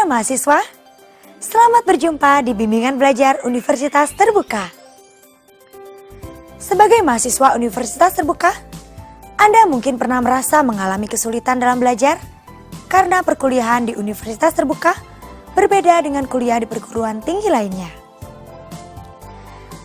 Saudara mahasiswa, selamat berjumpa di Bimbingan Belajar Universitas Terbuka. Sebagai mahasiswa Universitas Terbuka, Anda mungkin pernah merasa mengalami kesulitan dalam belajar karena perkuliahan di Universitas Terbuka berbeda dengan kuliah di perguruan tinggi lainnya.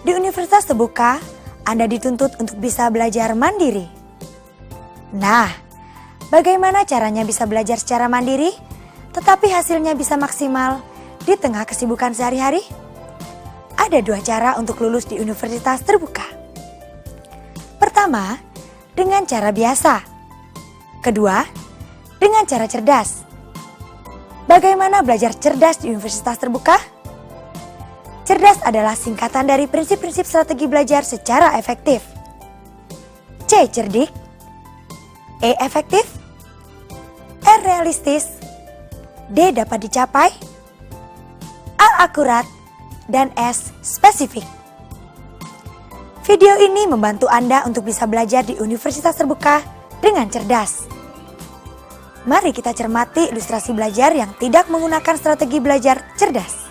Di Universitas Terbuka, Anda dituntut untuk bisa belajar mandiri. Nah, bagaimana caranya bisa belajar secara mandiri, tetapi hasilnya bisa maksimal di tengah kesibukan sehari-hari? Ada dua cara untuk lulus di Universitas Terbuka. Pertama, dengan cara biasa. Kedua, dengan cara cerdas. Bagaimana belajar cerdas di Universitas Terbuka? Cerdas adalah singkatan dari prinsip-prinsip strategi belajar secara efektif. C. Cerdik, E. Efektif, R. Realistis, D. Dapat dicapai, A. Akurat, dan S. Spesifik. Video ini membantu Anda untuk bisa belajar di Universitas Terbuka dengan cerdas. Mari kita cermati ilustrasi belajar yang tidak menggunakan strategi belajar cerdas.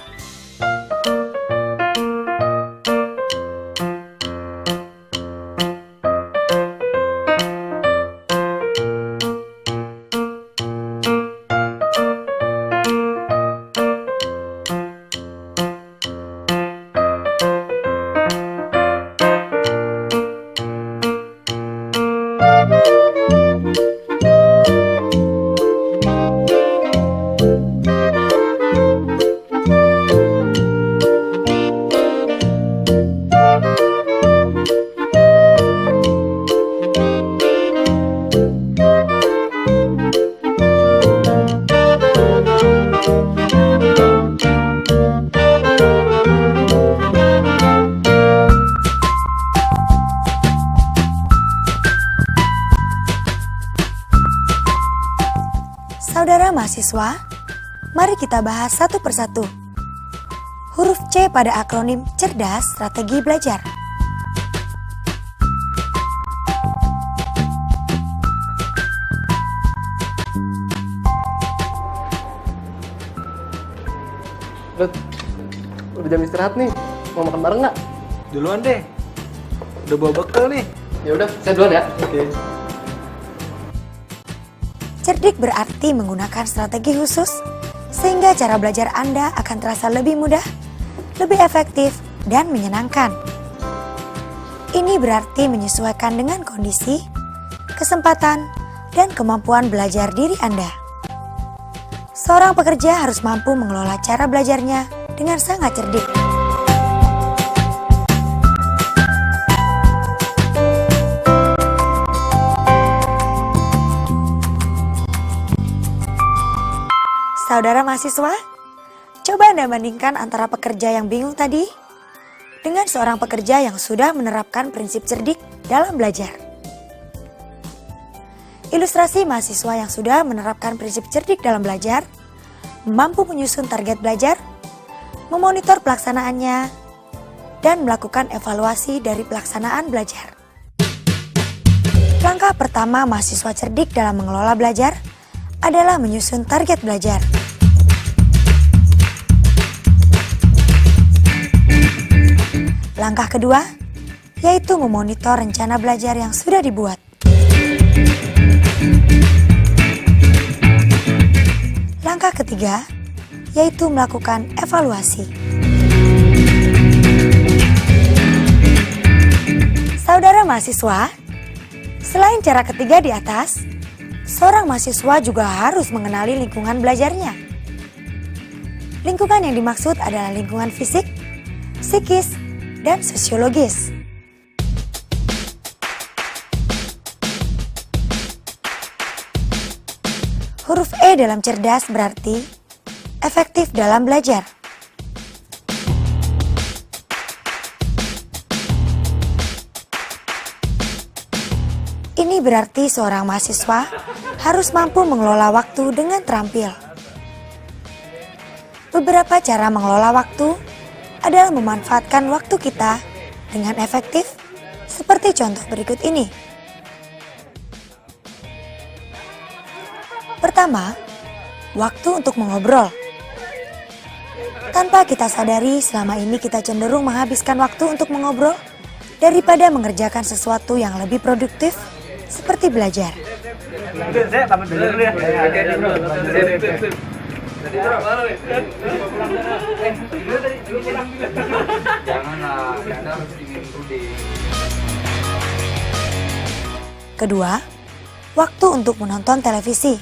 Saudara mahasiswa, mari kita bahas satu persatu. Huruf C pada akronim cerdas strategi belajar. Rut, udah jam istirahat nih. Mau makan bareng nggak? Duluan deh. Udah bawa bekal nih. Ya udah, saya duluan ya. Oke. Cerdik berarti menggunakan strategi khusus, sehingga cara belajar Anda akan terasa lebih mudah, lebih efektif, dan menyenangkan. Ini berarti menyesuaikan dengan kondisi, kesempatan, dan kemampuan belajar diri Anda. Seorang pekerja harus mampu mengelola cara belajarnya dengan sangat cerdik. Saudara mahasiswa, coba Anda bandingkan antara pekerja yang bingung tadi dengan seorang pekerja yang sudah menerapkan prinsip cerdik dalam belajar. Ilustrasi mahasiswa yang sudah menerapkan prinsip cerdik dalam belajar, mampu menyusun target belajar, memonitor pelaksanaannya, dan melakukan evaluasi dari pelaksanaan belajar. Langkah pertama mahasiswa cerdik dalam mengelola belajar adalah menyusun target belajar. Langkah kedua, yaitu memonitor rencana belajar yang sudah dibuat. Langkah ketiga, yaitu melakukan evaluasi. Saudara mahasiswa, selain cara ketiga di atas, seorang mahasiswa juga harus mengenali lingkungan belajarnya. Lingkungan yang dimaksud adalah lingkungan fisik, psikis, dan sosiologis. Huruf E dalam cerdas berarti efektif dalam belajar. Ini berarti seorang mahasiswa harus mampu mengelola waktu dengan terampil. Beberapa cara mengelola waktu adalah memanfaatkan waktu kita dengan efektif, seperti contoh berikut ini. Pertama, waktu untuk mengobrol. Tanpa kita sadari, selama ini kita cenderung menghabiskan waktu untuk mengobrol daripada mengerjakan sesuatu yang lebih produktif seperti belajar. Saya pamit dulu ya. Janganlah, Anda harus ingin Rudy. Kedua, waktu untuk menonton televisi.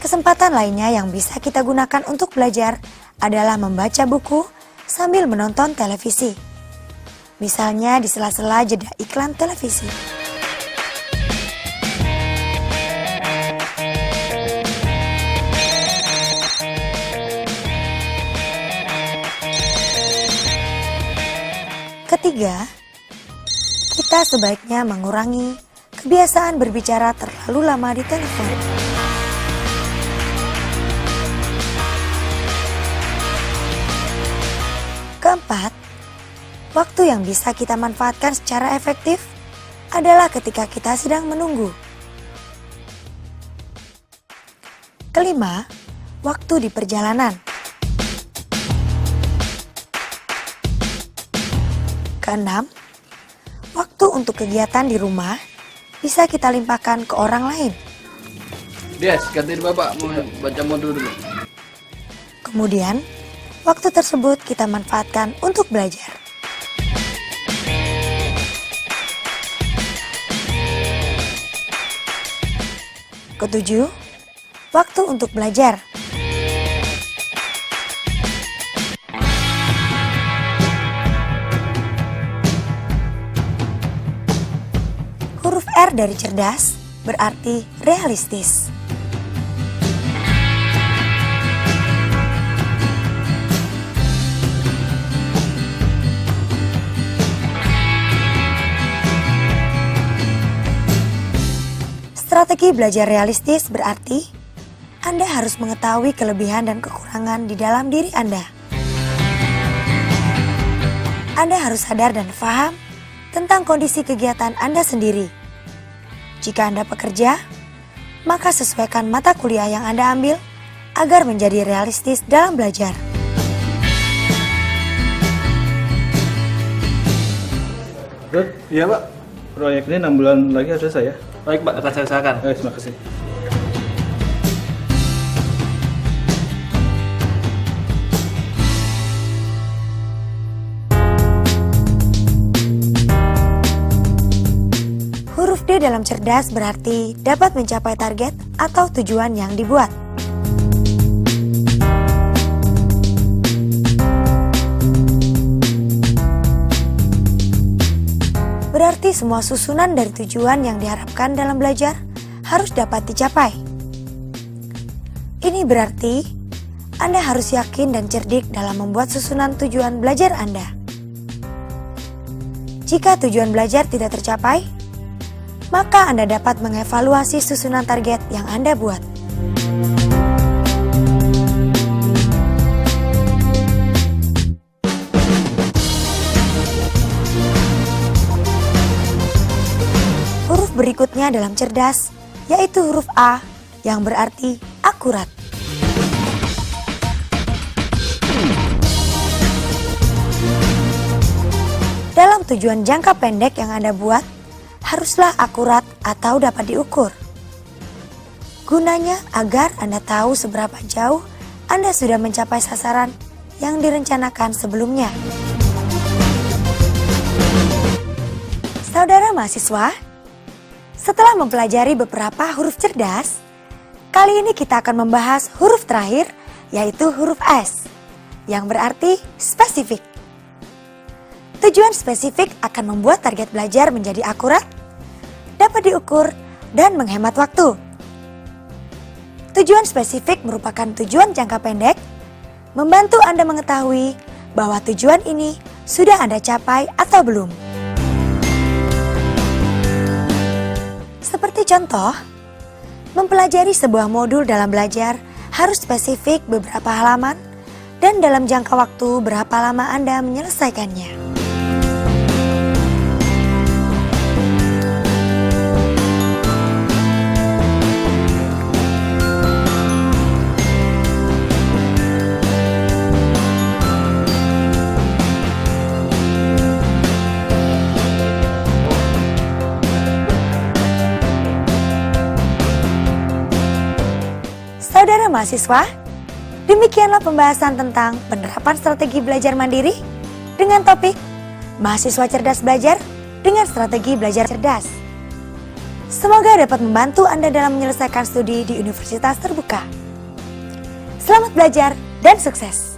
Kesempatan lainnya yang bisa kita gunakan untuk belajar adalah membaca buku sambil menonton televisi. Misalnya di sela-sela jeda iklan televisi. Ketiga, kita sebaiknya mengurangi kebiasaan berbicara terlalu lama di telepon. Keempat, waktu yang bisa kita manfaatkan secara efektif adalah ketika kita sedang menunggu. Kelima, waktu di perjalanan. Keenam, waktu untuk kegiatan di rumah bisa kita limpahkan ke orang lain. Des, gantiin Bapak mau baca modul dulu. Kemudian, waktu tersebut kita manfaatkan untuk belajar. Ketujuh, waktu untuk belajar. Huruf R dari cerdas berarti realistis. Strategi belajar realistis berarti Anda harus mengetahui kelebihan dan kekurangan di dalam diri Anda. Anda harus sadar dan paham tentang kondisi kegiatan Anda sendiri. Jika Anda pekerja, maka sesuaikan mata kuliah yang Anda ambil agar menjadi realistis dalam belajar. Rud, iya Pak. Proyek ini 6 bulan lagi harus selesai ya? Baik Pak, akan saya usahakan. Terima kasih. Huruf D dalam cerdas berarti dapat mencapai target atau tujuan yang dibuat. Berarti semua susunan dari tujuan yang diharapkan dalam belajar harus dapat dicapai. Ini berarti Anda harus yakin dan cerdik dalam membuat susunan tujuan belajar Anda. Jika tujuan belajar tidak tercapai, maka Anda dapat mengevaluasi susunan target yang Anda buat. Huruf berikutnya dalam cerdas yaitu huruf A yang berarti akurat. Dalam tujuan jangka pendek yang Anda buat, haruslah akurat atau dapat diukur. Gunanya agar Anda tahu seberapa jauh Anda sudah mencapai sasaran yang direncanakan sebelumnya. Saudara mahasiswa, setelah mempelajari beberapa huruf cerdas, kali ini kita akan membahas huruf terakhir yaitu huruf S yang berarti spesifik. Tujuan spesifik akan membuat target belajar menjadi akurat, dapat diukur, dan menghemat waktu. Tujuan spesifik merupakan tujuan jangka pendek, membantu Anda mengetahui bahwa tujuan ini sudah Anda capai atau belum. Seperti contoh, mempelajari sebuah modul dalam belajar harus spesifik beberapa halaman dan dalam jangka waktu berapa lama Anda menyelesaikannya. mahasiswa, demikianlah pembahasan tentang penerapan strategi belajar mandiri dengan topik Mahasiswa Cerdas Belajar dengan Strategi Belajar Cerdas. Semoga dapat membantu Anda dalam menyelesaikan studi di Universitas Terbuka. Selamat belajar dan sukses!